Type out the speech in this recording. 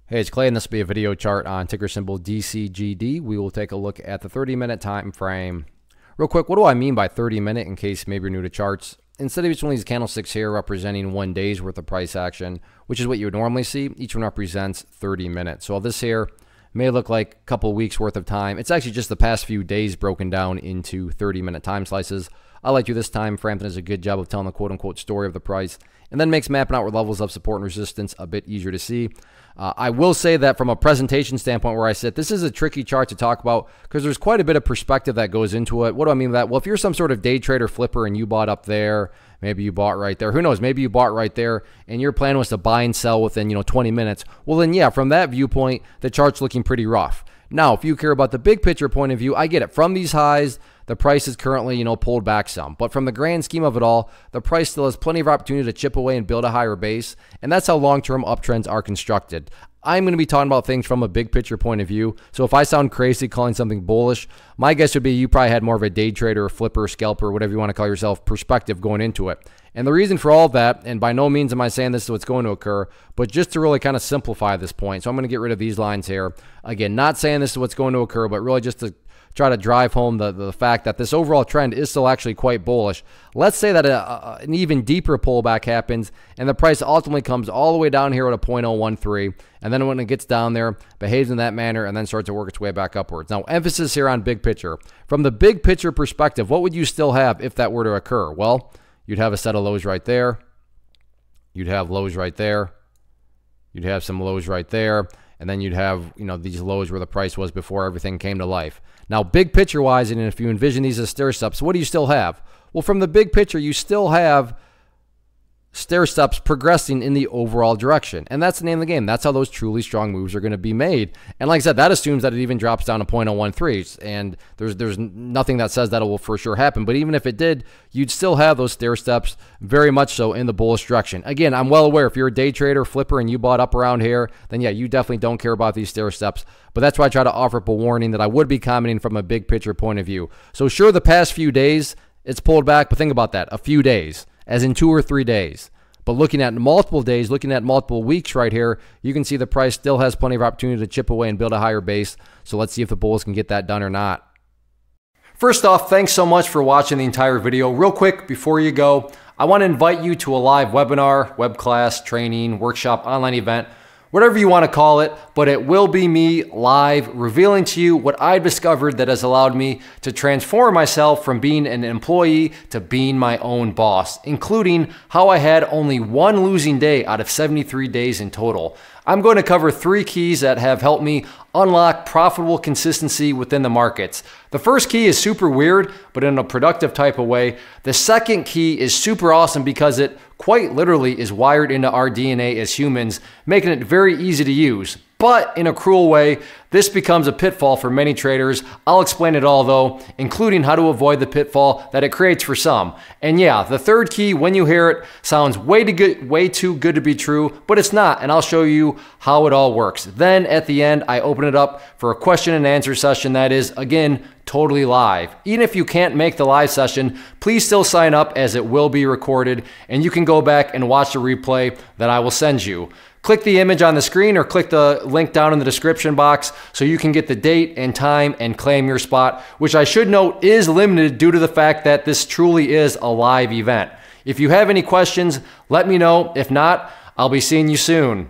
Hey, it's Clay, and this will be a video chart on ticker symbol DCGD. We will take a look at the 30-minute time frame. Real quick, what do I mean by 30-minute in case maybe you're new to charts? Instead of each one of these candlesticks here representing 1 day's worth of price action, which is what you would normally see, each one represents 30 minutes. So while this here may look like a couple weeks worth of time, it's actually just the past few days broken down into 30-minute time slices. I like you this time. Frampton does a good job of telling the quote-unquote story of the price and then makes mapping out levels of support and resistance a bit easier to see. I will say that from a presentation standpoint where I sit, this is a tricky chart to talk about because there's quite a bit of perspective that goes into it. What do I mean by that? Well, if you're some sort of day trader flipper and you bought up there, maybe you bought right there, who knows, maybe you bought right there and your plan was to buy and sell within 20 minutes. Well, then yeah, from that viewpoint, the chart's looking pretty rough. Now, if you care about the big picture point of view, I get it. From these highs, the price is currently, pulled back some. But from the grand scheme of it all, the price still has plenty of opportunity to chip away and build a higher base. And that's how long-term uptrends are constructed. I'm going to be talking about things from a big picture point of view. So if I sound crazy calling something bullish, my guess would be you probably had more of a day trader, flipper, scalper, whatever you want to call yourself, perspective going into it. And the reason for all of that, and by no means am I saying this is what's going to occur, but just to really kind of simplify this point. So I'm going to get rid of these lines here. Again, not saying this is what's going to occur, but really just to try to drive home the fact that this overall trend is still actually quite bullish. Let's say that an even deeper pullback happens and the price ultimately comes all the way down here at a 0.013, and then when it gets down there, behaves in that manner and then starts to work its way back upwards. Now, emphasis here on big picture. From the big picture perspective, what would you still have if that were to occur? Well, you'd have a set of lows right there. You'd have lows right there. You'd have some lows right there. And then you'd have, these lows where the price was before everything came to life. Now, big picture-wise, and if you envision these as stair-steps, what do you still have? Well, from the big picture, you still have stair-steps progressing in the overall direction. And that's the name of the game. That's how those truly strong moves are going to be made. And like I said, that assumes that it even drops down to 0.013. And there's nothing that says that it will for sure happen. But even if it did, you'd still have those stair-steps very much so in the bullish direction. Again, I'm well aware if you're a day trader, flipper, and you bought up around here, then yeah, you definitely don't care about these stair-steps. But that's why I try to offer up a warning that I would be commenting from a big picture point of view. So sure, the past few days, it's pulled back, but think about that, a few days, as in 2 or 3 days. But looking at multiple days, looking at multiple weeks right here, you can see the price still has plenty of opportunity to chip away and build a higher base. So let's see if the bulls can get that done or not. First off, thanks so much for watching the entire video. Real quick, before you go, I want to invite you to a live webinar, web class, training, workshop, online event, whatever you want to call it, but it will be me live revealing to you what I've discovered that has allowed me to transform myself from being an employee to being my own boss, including how I had only 1 losing day out of 73 days in total. I'm going to cover 3 keys that have helped me unlock profitable consistency within the markets. The first key is super weird, but in a productive type of way. The second key is super awesome because it quite literally is wired into our DNA as humans, making it very easy to use. But in a cruel way, this becomes a pitfall for many traders. I'll explain it all though, including how to avoid the pitfall that it creates for some. And yeah, the third key, when you hear it, sounds way too good to be true, but it's not, and I'll show you how it all works. Then at the end, I open it up for a question and answer session that is, again, totally live. Even if you can't make the live session, please still sign up as it will be recorded, and you can go back and watch the replay that I will send you. Click the image on the screen or click the link down in the description box so you can get the date and time and claim your spot, which I should note is limited due to the fact that this truly is a live event. If you have any questions, let me know. If not, I'll be seeing you soon.